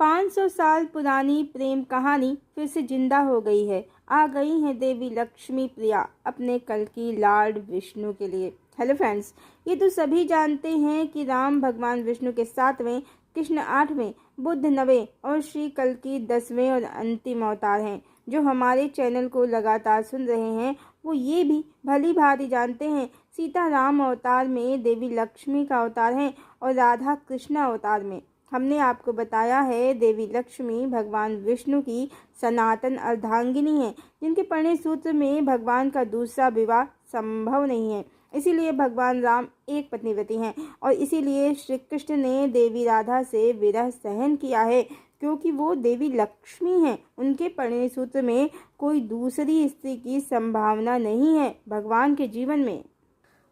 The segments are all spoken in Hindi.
500 साल पुरानी प्रेम कहानी फिर से जिंदा हो गई है। आ गई हैं देवी लक्ष्मी प्रिया अपने कल की लॉर्ड विष्णु के लिए। हेलो फ्रेंड्स, ये तो सभी जानते हैं कि राम भगवान विष्णु के 7वें, कृष्ण 8वें, बुद्ध 9वें और श्री कल की 10वें और अंतिम अवतार हैं। जो हमारे चैनल को लगातार सुन रहे हैं वो ये भी भली भांति जानते हैं सीता राम अवतार में देवी लक्ष्मी का अवतार है और राधा कृष्ण अवतार में। हमने आपको बताया है देवी लक्ष्मी भगवान विष्णु की सनातन अर्धांगिनी है, जिनके परिणय सूत्र में भगवान का दूसरा विवाह संभव नहीं है। इसीलिए भगवान राम एक पत्नीव्रती हैं और इसीलिए श्री कृष्ण ने देवी राधा से विरह सहन किया है, क्योंकि वो देवी लक्ष्मी हैं। उनके परिणय सूत्र में कोई दूसरी स्त्री की संभावना नहीं है भगवान के जीवन में।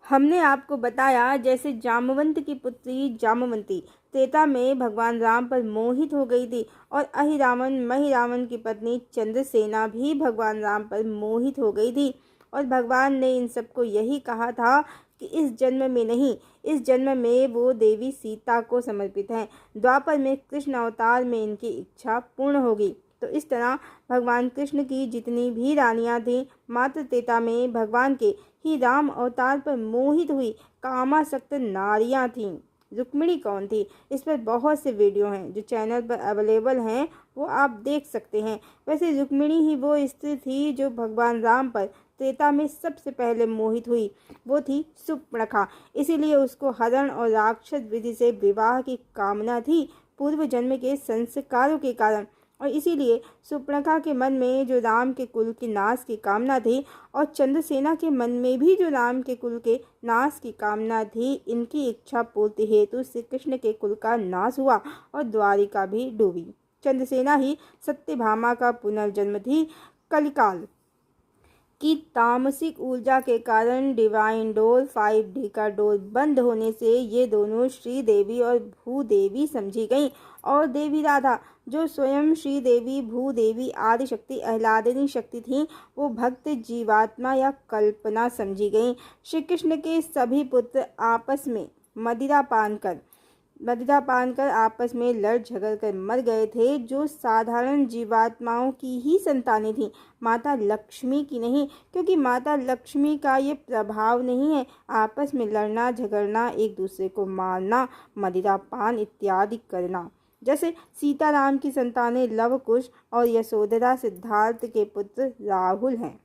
हमने आपको बताया जैसे जामवंत की पुत्री जामवंती त्रेता में भगवान राम पर मोहित हो गई थी और अहिरावण महिरावण की पत्नी चंद्रसेना भी भगवान राम पर मोहित हो गई थी, और भगवान ने इन सबको यही कहा था कि इस जन्म में नहीं, इस जन्म में वो देवी सीता को समर्पित हैं। द्वापर में कृष्ण अवतार में इनकी इच्छा पूर्ण होगी। तो इस तरह भगवान कृष्ण की जितनी भी रानियां थीं, मात्र त्रेता में भगवान के ही राम अवतार पर मोहित हुई कामासक्त नारियां थीं। रुक्मिणी कौन थी, इस पर बहुत से वीडियो हैं जो चैनल पर अवेलेबल हैं, वो आप देख सकते हैं। वैसे रुक्मिणी ही वो स्त्री थी जो भगवान राम पर त्रेता में सबसे पहले मोहित हुई। वो थी सुपर्णखा, इसीलिए उसको हरण और राक्षस विधि से विवाह की कामना थी पूर्व जन्म के संस्कारों के कारण, और इसीलिए सुपर्णखा के मन में जो राम के कुल की नाश की कामना थी और चंद्रसेना के मन में भी जो राम के कुल के नाश की कामना थी, इनकी इच्छा पूर्ति हेतु श्री कृष्ण के कुल का नाश हुआ और द्वारिका भी डूबी। चंद्रसेना ही सत्यभामा का पुनर्जन्म थी। कलिकाल की तामसिक ऊर्जा के कारण डिवाइन डोर 5D का डोर बंद होने से ये दोनों श्री देवी और भूदेवी समझी गईं, और देवी राधा जो स्वयं श्री देवी भूदेवी आदि शक्ति आह्लादिनी शक्ति थीं, वो भक्त जीवात्मा या कल्पना समझी गईं। श्री कृष्ण के सभी पुत्र आपस में मदिरा पान कर आपस में लड़ झगड़ कर मर गए थे, जो साधारण जीवात्माओं की ही संतानें थीं, माता लक्ष्मी की नहीं, क्योंकि माता लक्ष्मी का ये प्रभाव नहीं है आपस में लड़ना झगड़ना, एक दूसरे को मारना, मदिरा पान इत्यादि करना। जैसे सीताराम की संतानें लव कुश और यशोधरा सिद्धार्थ के पुत्र राहुल हैं।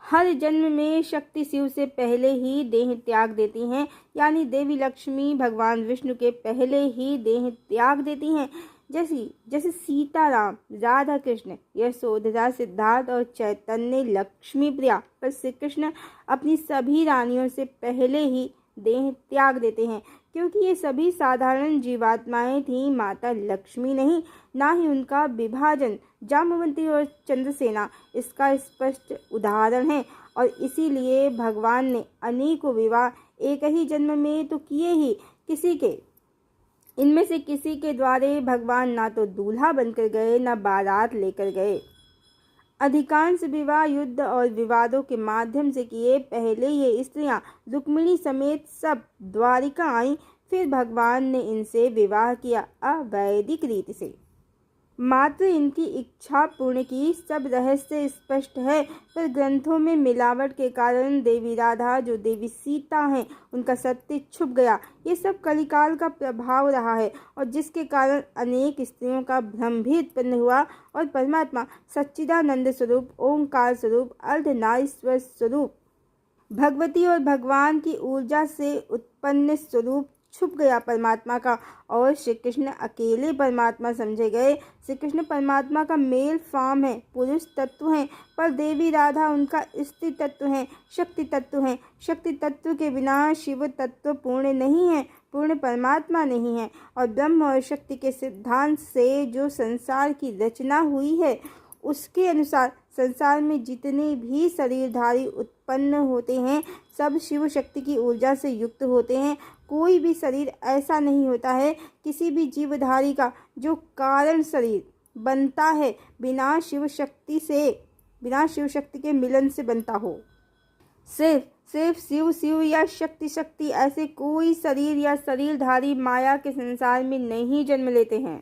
हर जन्म में शक्ति शिव से पहले ही देह त्याग देती हैं, यानी देवी लक्ष्मी भगवान विष्णु के पहले ही देह त्याग देती हैं। जैसे सीताराम, राधा कृष्ण, यशोधरा सिद्धार्थ और चैतन्य लक्ष्मी प्रिया, पर श्री कृष्ण अपनी सभी रानियों से पहले ही देह त्याग देते हैं, क्योंकि ये सभी साधारण जीवात्माएं थीं, माता लक्ष्मी नहीं। ना ही उनका विभाजन जामवंती और चंद्रसेना इसका स्पष्ट उदाहरण है, और इसीलिए भगवान ने अनेकों विवाह एक ही जन्म में तो किए ही, इनमें से किसी के द्वारे भगवान ना तो दूल्हा बनकर गए, ना बारात लेकर गए। अधिकांश विवाह युद्ध और विवादों के माध्यम से किए। पहले ये स्त्रियां रुक्मिणी समेत सब द्वारिका आईं, फिर भगवान ने इनसे विवाह किया अवैदिक रीति से, मात्र इनकी इच्छा पूर्ण की। सब रहस्य स्पष्ट है, पर ग्रंथों में मिलावट के कारण देवी राधा जो देवी सीता हैं, उनका सत्य छुप गया। ये सब कलिकाल का प्रभाव रहा है, और जिसके कारण अनेक स्त्रियों का भ्रम भी उत्पन्न हुआ, और परमात्मा सच्चिदानंद स्वरूप, ओंकार स्वरूप, अर्धनारीश्वर स्वरूप, भगवती और भगवान की ऊर्जा से उत्पन्न स्वरूप छुप गया परमात्मा का, और श्री कृष्ण अकेले परमात्मा समझे गए। श्री कृष्ण परमात्मा का मेल फॉर्म है, पुरुष तत्व हैं, पर देवी राधा उनका स्त्री तत्व हैं, शक्ति तत्व हैं। शक्ति तत्व के बिना शिव तत्व पूर्ण नहीं है, पूर्ण परमात्मा नहीं है। और ब्रह्म और शक्ति के सिद्धांत से जो संसार की रचना हुई है, उसके अनुसार संसार में जितने भी शरीरधारी उत्पन्न होते हैं, सब शिव शक्ति की ऊर्जा से युक्त होते हैं। कोई भी शरीर ऐसा नहीं होता है किसी भी जीवधारी का जो कारण शरीर बनता है बिना शिव शक्ति के मिलन से बनता हो। सिर्फ शिव या शक्ति ऐसे कोई शरीर या शरीरधारी माया के संसार में नहीं जन्म लेते हैं।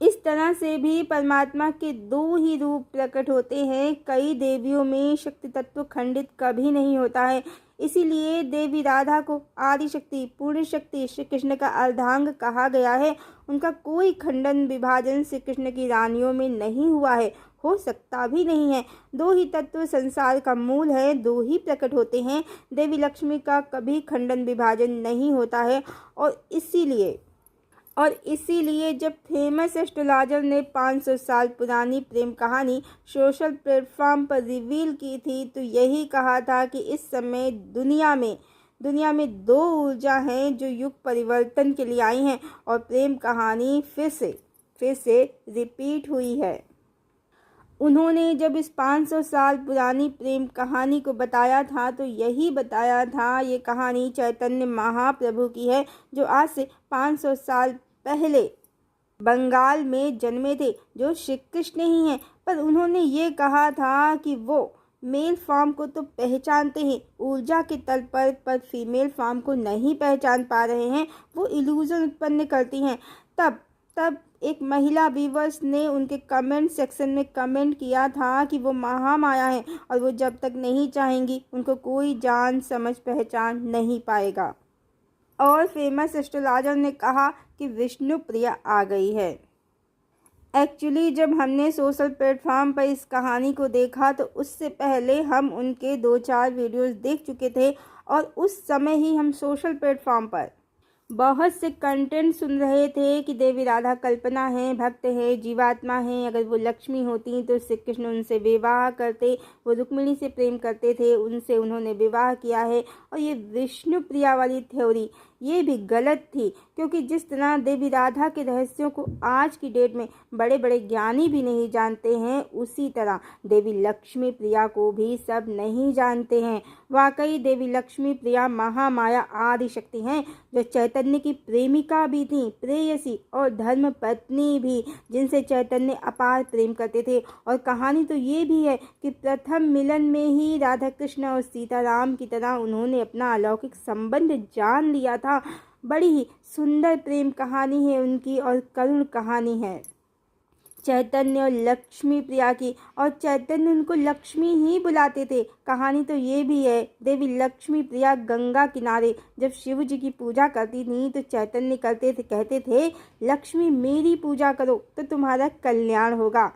इस तरह से भी परमात्मा के दो ही रूप प्रकट होते हैं। कई देवियों में शक्ति तत्व खंडित कभी नहीं होता है। इसीलिए देवी राधा को आदि शक्ति, पूर्ण शक्ति, श्री कृष्ण का अर्धांग कहा गया है। उनका कोई खंडन विभाजन श्री कृष्ण की रानियों में नहीं हुआ है, हो सकता भी नहीं है। दो ही तत्व संसार का मूल है, दो ही प्रकट होते हैं। देवी लक्ष्मी का कभी खंडन विभाजन नहीं होता है। और इसीलिए जब फेमस एस्ट्रोलॉजर ने 500 साल पुरानी प्रेम कहानी सोशल प्लेटफॉर्म पर रिवील की थी, तो यही कहा था कि इस समय दुनिया में दो ऊर्जा हैं जो युग परिवर्तन के लिए आई हैं, और प्रेम कहानी फिर से रिपीट हुई है। उन्होंने जब इस 500 साल पुरानी प्रेम कहानी को बताया था, तो यही बताया था ये कहानी चैतन्य महाप्रभु की है, जो आज से 500 साल पहले बंगाल में जन्मे थे, जो श्री कृष्ण ही हैं। पर उन्होंने ये कहा था कि वो मेल फॉर्म को तो पहचानते हैं ऊर्जा के तल पर फीमेल फॉर्म को नहीं पहचान पा रहे हैं, वो इल्यूजन उत्पन्न करती हैं। तब एक महिला व्यूवर्स ने उनके कमेंट सेक्शन में कमेंट किया था कि वो महामाया है, और वो जब तक नहीं चाहेंगी उनको कोई जान समझ पहचान नहीं पाएगा। और फेमस एस्ट्रोलॉजर ने कहा कि विष्णु प्रिया आ गई है। एक्चुअली जब हमने सोशल प्लेटफॉर्म पर इस कहानी को देखा, तो उससे पहले हम उनके 2-4 वीडियोस देख चुके थे, और उस समय ही हम सोशल प्लेटफॉर्म पर बहुत से कंटेंट सुन रहे थे कि देवी राधा कल्पना है, भक्त है, जीवात्मा है। अगर वो लक्ष्मी होती तो श्री कृष्ण उनसे विवाह करते, वो रुक्मिणी से प्रेम करते थे, उनसे उन्होंने विवाह किया है। और ये विष्णु प्रिया वाली थ्योरी ये भी गलत थी, क्योंकि जिस तरह देवी राधा के रहस्यों को आज की डेट में बड़े बड़े ज्ञानी भी नहीं जानते हैं, उसी तरह देवी लक्ष्मी प्रिया को भी सब नहीं जानते हैं। वाकई देवी लक्ष्मी प्रिया महामाया आदि शक्ति हैं, जो चैतन्य की प्रेमिका भी थी, प्रेयसी और धर्म पत्नी भी, जिनसे चैतन्य अपार प्रेम करते थे। और कहानी तो ये भी है कि प्रथम मिलन में ही राधा कृष्ण और सीताराम की तरह उन्होंने अपना अलौकिक संबंध जान लिया था। बड़ी ही सुंदर प्रेम कहानी है उनकी, और करुण कहानी है चैतन्य और लक्ष्मी प्रिया की, और चैतन्य उनको लक्ष्मी ही बुलाते थे। कहानी तो ये भी है, देवी लक्ष्मी प्रिया गंगा किनारे जब शिव जी की पूजा करती थी, तो चैतन्य कहते थे लक्ष्मी मेरी पूजा करो तो तुम्हारा कल्याण होगा।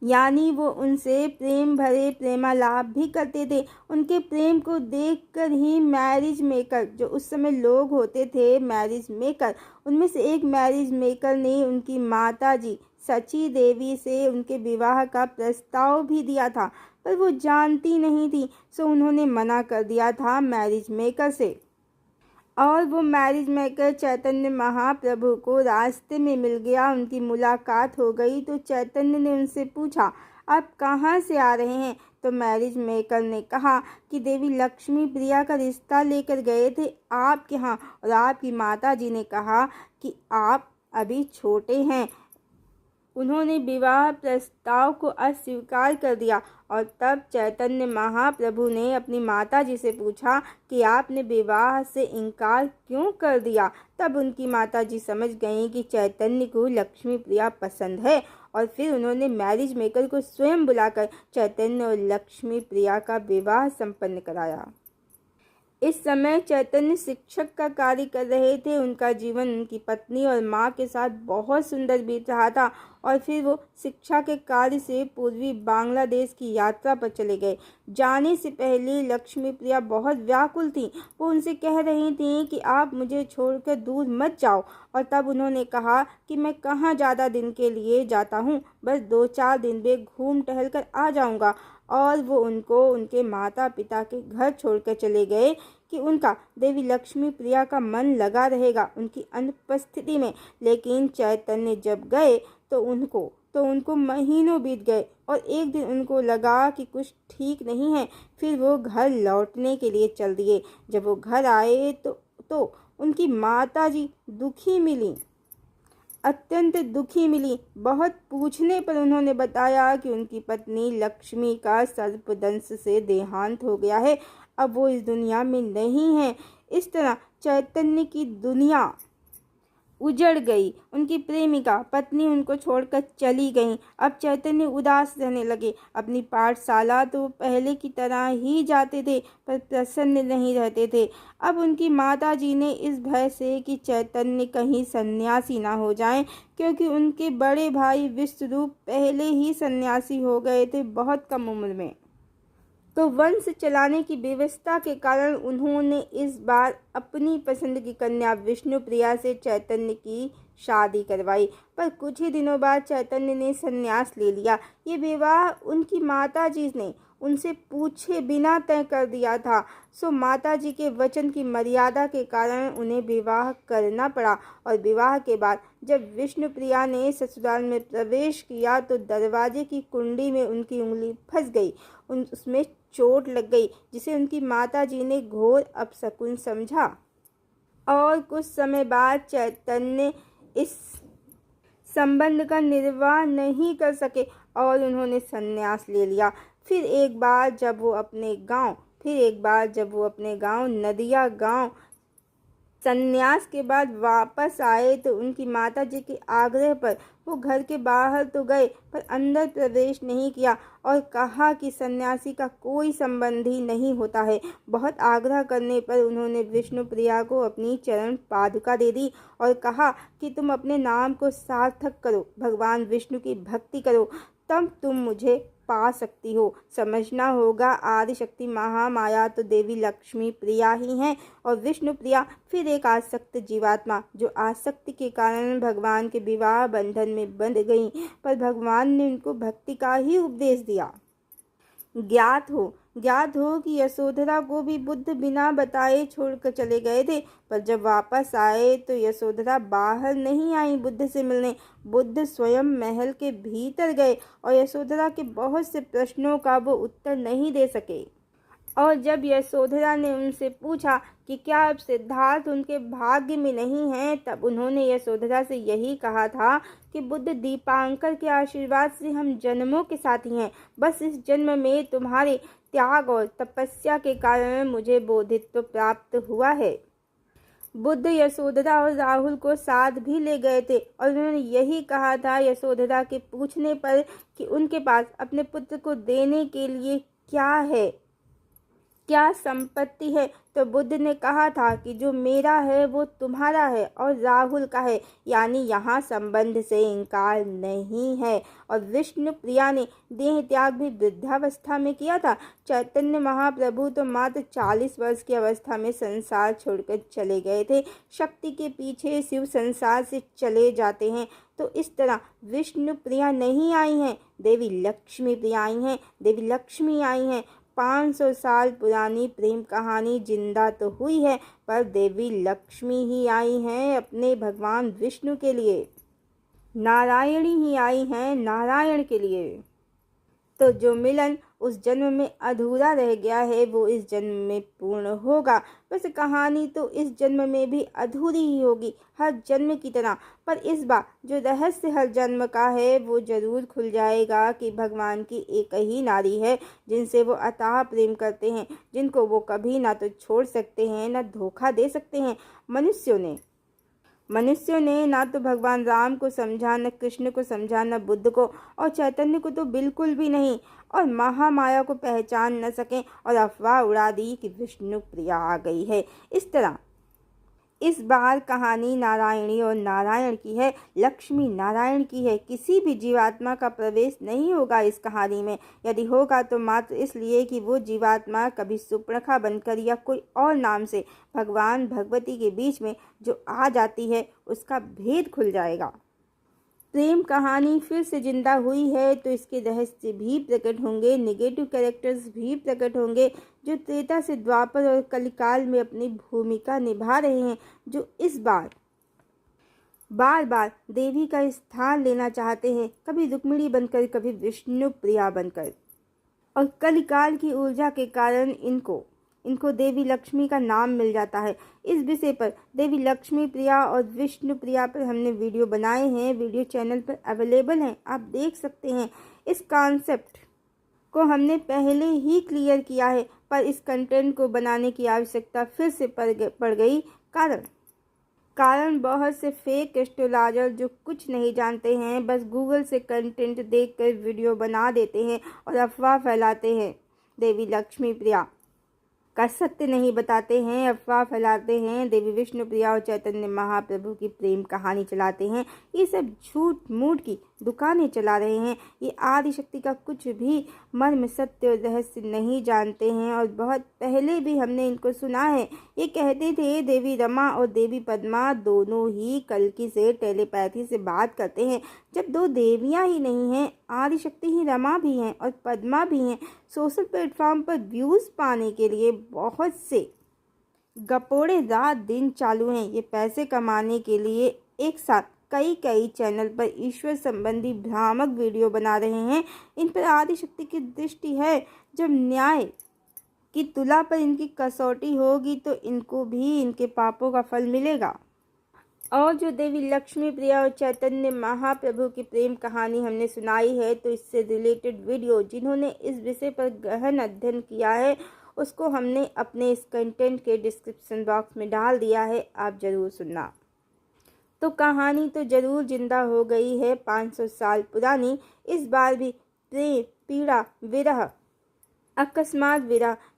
यानी वो उनसे प्रेम भरे प्रेमालाप भी करते थे। उनके प्रेम को देखकर ही मैरिज मेकर, जो उस समय लोग होते थे मैरिज मेकर, उनमें से एक मैरिज मेकर ने उनकी माता जी सची देवी से उनके विवाह का प्रस्ताव भी दिया था, पर वो जानती नहीं थी, सो उन्होंने मना कर दिया था मैरिज मेकर से। और वो मैरिज मेकर चैतन्य महाप्रभु को रास्ते में मिल गया, उनकी मुलाकात हो गई। तो चैतन्य ने उनसे पूछा, आप कहाँ से आ रहे हैं? तो मैरिज मेकर ने कहा कि देवी लक्ष्मी प्रिया का रिश्ता लेकर गए थे आपके यहाँ, और आपकी माता जी ने कहा कि आप अभी छोटे हैं। उन्होंने विवाह प्रस्ताव को अस्वीकार कर दिया। और तब चैतन्य महाप्रभु ने अपनी माताजी से पूछा कि आपने विवाह से इनकार क्यों कर दिया। तब उनकी माताजी समझ गईं कि चैतन्य को लक्ष्मी प्रिया पसंद है, और फिर उन्होंने मैरिज मेकर को स्वयं बुलाकर चैतन्य और लक्ष्मी प्रिया का विवाह संपन्न कराया। इस समय चैतन्य शिक्षक का कार्य कर रहे थे। उनका जीवन उनकी पत्नी और माँ के साथ बहुत सुंदर बीत रहा था, और फिर वो शिक्षा के कार्य से पूर्वी बांग्लादेश की यात्रा पर चले गए। जाने से पहले लक्ष्मी प्रिया बहुत व्याकुल थी। वो उनसे कह रही थी कि आप मुझे छोड़कर दूर मत जाओ। और तब उन्होंने कहा कि मैं कहाँ ज़्यादा दिन के लिए जाता हूँ, बस 2-4 दिन में घूम टहल कर आ जाऊँगा। और वो उनको उनके माता पिता के घर छोड़कर चले गए कि उनका देवी लक्ष्मी प्रिया का मन लगा रहेगा उनकी अनुपस्थिति में। लेकिन चैतन्य जब गए तो उनको महीनों बीत गए, और एक दिन उनको लगा कि कुछ ठीक नहीं है। फिर वो घर लौटने के लिए चल दिए। जब वो घर आए तो उनकी माताजी दुखी मिली, अत्यंत दुखी मिली। बहुत पूछने पर उन्होंने बताया कि उनकी पत्नी लक्ष्मी का सर्पदंश से देहांत हो गया है, अब वो इस दुनिया में नहीं है। इस तरह चैतन्य की दुनिया उजड़ गई। उनकी प्रेमिका पत्नी उनको छोड़कर चली गई। अब चैतन्य उदास रहने लगे। अपनी पाठशाला तो पहले की तरह ही जाते थे, पर प्रसन्न नहीं रहते थे। अब उनकी माता जी ने इस भय से कि चैतन्य कहीं सन्यासी ना हो जाएं, क्योंकि उनके बड़े भाई विश्वरूप पहले ही सन्यासी हो गए थे बहुत कम उम्र में, तो वंश चलाने की व्यवस्था के कारण उन्होंने इस बार अपनी पसंद की कन्या विष्णुप्रिया से चैतन्य की शादी करवाई। पर कुछ ही दिनों बाद चैतन्य ने संन्यास ले लिया। ये विवाह उनकी माताजी ने उनसे पूछे बिना तय कर दिया था, सो माताजी के वचन की मर्यादा के कारण उन्हें विवाह करना पड़ा। और विवाह के बाद जब विष्णुप्रिया ने ससुराल में प्रवेश किया तो दरवाजे की कुंडी में उनकी उंगली फंस गई। उसमें चोट लग गई, जिसे उनकी माताजी ने घोर अपशकुन समझा। और कुछ समय बाद चैतन्य इस संबंध का निर्वाह नहीं कर सके और उन्होंने संन्यास ले लिया। फिर एक बार जब वो अपने गांव नदिया गांव संन्यास के बाद वापस आए तो उनकी माताजी के आग्रह पर वो घर के बाहर तो गए, पर अंदर प्रवेश नहीं किया और कहा कि सन्यासी का कोई संबंध ही नहीं होता है। बहुत आग्रह करने पर उन्होंने विष्णुप्रिया को अपनी चरण पादुका दे दी और कहा कि तुम अपने नाम को सार्थक करो, भगवान विष्णु की भक्ति करो, तब तुम मुझे पा सकती हो। समझना होगा, आदिशक्ति महामाया तो देवी लक्ष्मी प्रिया ही हैं और विष्णु प्रिया फिर एक आसक्त जीवात्मा, जो आसक्ति के कारण भगवान के विवाह बंधन में बंध गई। पर भगवान ने उनको भक्ति का ही उपदेश दिया। ज्ञात हो कि यशोधरा को भी बुद्ध बिना बताए छोड़कर चले गए थे, पर जब वापस आए तो यशोधरा बाहर नहीं आई बुद्ध से मिलने। बुद्ध स्वयं महल के भीतर गए और यशोधरा के बहुत से प्रश्नों का वो उत्तर नहीं दे सके। और जब यशोधरा ने उनसे पूछा कि क्या अब सिद्धार्थ उनके भाग्य में नहीं है, तब उन्होंने यशोधरा से यही कहा था कि बुद्ध दीपांकर के आशीर्वाद से हम जन्मों के साथी हैं। बस इस जन्म में तुम्हारे त्याग और तपस्या के कारण मुझे बोधित्व प्राप्त हुआ है। बुद्ध यशोधरा और राहुल को साथ भी ले गए थे और उन्होंने यही कहा था यशोधरा के पूछने पर कि उनके पास अपने पुत्र को देने के लिए क्या है, क्या संपत्ति है। तो बुद्ध ने कहा था कि जो मेरा है वो तुम्हारा है और राहुल का है, यानी यहाँ संबंध से इनकार नहीं है। और विष्णु प्रिया ने देह त्याग भी वृद्धावस्था में किया था। चैतन्य महाप्रभु तो मात्र 40 वर्ष की अवस्था में संसार छोड़कर चले गए थे। शक्ति के पीछे शिव संसार से चले जाते हैं, तो इस तरह विष्णु प्रिया नहीं आई हैं, देवी लक्ष्मी प्रिया आई हैं। देवी लक्ष्मी आई हैं। 500 साल पुरानी प्रेम कहानी जिंदा तो हुई है, पर देवी लक्ष्मी ही आई हैं अपने भगवान विष्णु के लिए। नारायणी ही आई हैं नारायण के लिए। तो जो मिलन उस जन्म में अधूरा रह गया है वो इस जन्म में पूर्ण होगा। वैसे कहानी तो इस जन्म में भी अधूरी ही होगी, हर जन्म की तरह, पर इस बार जो रहस्य हर जन्म का है वो जरूर खुल जाएगा कि भगवान की एक ही नारी है जिनसे वो अथाह प्रेम करते हैं, जिनको वो कभी ना तो छोड़ सकते हैं ना धोखा दे सकते हैं। मनुष्यों ने ना तो भगवान राम को समझा, न कृष्ण को समझा, न बुद्ध को, और चैतन्य को तो बिल्कुल भी नहीं, और महामाया को पहचान न सके और अफवाह उड़ा दी कि विष्णु प्रिया आ गई है। इस तरह इस बार कहानी नारायणी और नारायण की है, लक्ष्मी नारायण की है। किसी भी जीवात्मा का प्रवेश नहीं होगा इस कहानी में। यदि होगा तो मात्र इसलिए कि वो जीवात्मा कभी सुपर्णखा बनकर या कोई और नाम से भगवान भगवती के बीच में जो आ जाती है उसका भेद खुल जाएगा। प्रेम कहानी फिर से जिंदा हुई है तो इसके रहस्य भी प्रकट होंगे, नेगेटिव कैरेक्टर्स भी प्रकट होंगे जो त्रेता से द्वापर और कलिकाल में अपनी भूमिका निभा रहे हैं, जो इस बार बार देवी का स्थान लेना चाहते हैं, कभी रुक्मिणी बनकर, कभी विष्णु प्रिया बनकर। और कलिकाल की ऊर्जा के कारण इनको देवी लक्ष्मी का नाम मिल जाता है। इस विषय पर देवी लक्ष्मी प्रिया और विष्णु प्रिया पर हमने वीडियो बनाए हैं, वीडियो चैनल पर अवेलेबल हैं, आप देख सकते हैं। इस कॉन्सेप्ट को हमने पहले ही क्लियर किया है, पर इस कंटेंट को बनाने की आवश्यकता फिर से पड़ गई, कारण कारण बहुत से फेक एस्ट्रोलॉजर जो कुछ नहीं जानते हैं, बस गूगल से कंटेंट देखकर वीडियो बना देते हैं और अफवाह फैलाते हैं। देवी लक्ष्मी प्रिया का सत्य नहीं बताते हैं, अफवाह फैलाते हैं। देवी विष्णु प्रिया और चैतन्य महाप्रभु की प्रेम कहानी चलाते हैं। ये सब झूठ मूठ की दुकानें चला रहे हैं। ये आदिशक्ति का कुछ भी मर्म, सत्य और रहस्य नहीं जानते हैं और बहुत पहले भी हमने इनको सुना है। ये कहते थे देवी रमा और देवी पद्मा दोनों ही कल्कि से टेलीपैथी से बात करते हैं। जब दो देवियां ही नहीं हैं, आदिशक्ति ही रमा भी हैं और पद्मा भी हैं। सोशल प्लेटफॉर्म पर व्यूज़ पाने के लिए बहुत से गपोड़े रात दिन चालू हैं। ये पैसे कमाने के लिए एक साथ कई चैनल पर ईश्वर संबंधी भ्रामक वीडियो बना रहे हैं। इन पर आदिशक्ति की दृष्टि है। जब न्याय की तुला पर इनकी कसौटी होगी तो इनको भी इनके पापों का फल मिलेगा। और जो देवी लक्ष्मी प्रिया और चैतन्य महाप्रभु की प्रेम कहानी हमने सुनाई है, तो इससे रिलेटेड वीडियो जिन्होंने इस विषय पर गहन अध्ययन किया है, उसको हमने अपने इस कंटेंट के डिस्क्रिप्शन बॉक्स में डाल दिया है, आप ज़रूर सुनना। तो कहानी तो ज़रूर जिंदा हो गई है 500 साल पुरानी। इस बार भी प्रेम, पीड़ा, विरह, अकस्मात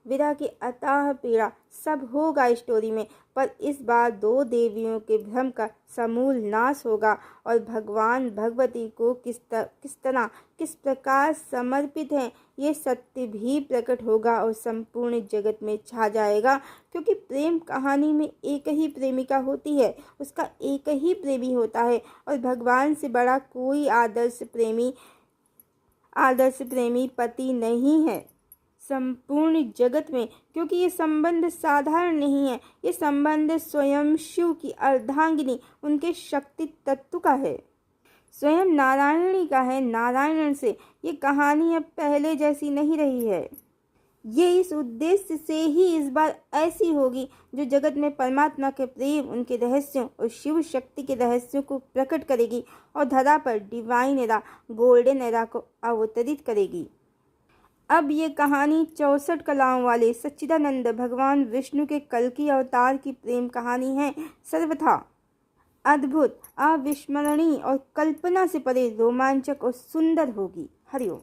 विरह की अथाह पीड़ा सब होगा स्टोरी में। पर इस बार दो देवियों के भ्रम का समूल नाश होगा और भगवान भगवती को किस प्रकार समर्पित हैं, ये सत्य भी प्रकट होगा और संपूर्ण जगत में छा जाएगा। क्योंकि प्रेम कहानी में एक ही प्रेमिका होती है, उसका एक ही प्रेमी होता है और भगवान से बड़ा कोई आदर्श प्रेमी पति नहीं है संपूर्ण जगत में। क्योंकि ये संबंध साधारण नहीं है, ये संबंध स्वयं शिव की अर्धांगिनी, उनके शक्ति तत्व का है, स्वयं नारायणी का है। नारायण से ये कहानी अब पहले जैसी नहीं रही है। ये इस उद्देश्य से ही इस बार ऐसी होगी जो जगत में परमात्मा के प्रेम, उनके रहस्यों और शिव शक्ति के रहस्यों को प्रकट करेगी और धरा पर डिवाइन एरा, गोल्डन एरा को अवतरित करेगी। अब ये कहानी 64 कलाओं वाले सच्चिदानंद भगवान विष्णु के कल्कि अवतार की प्रेम कहानी है। सर्वथा अद्भुत, अविस्मरणीय और कल्पना से परे रोमांचक और सुंदर होगी। हरिओम।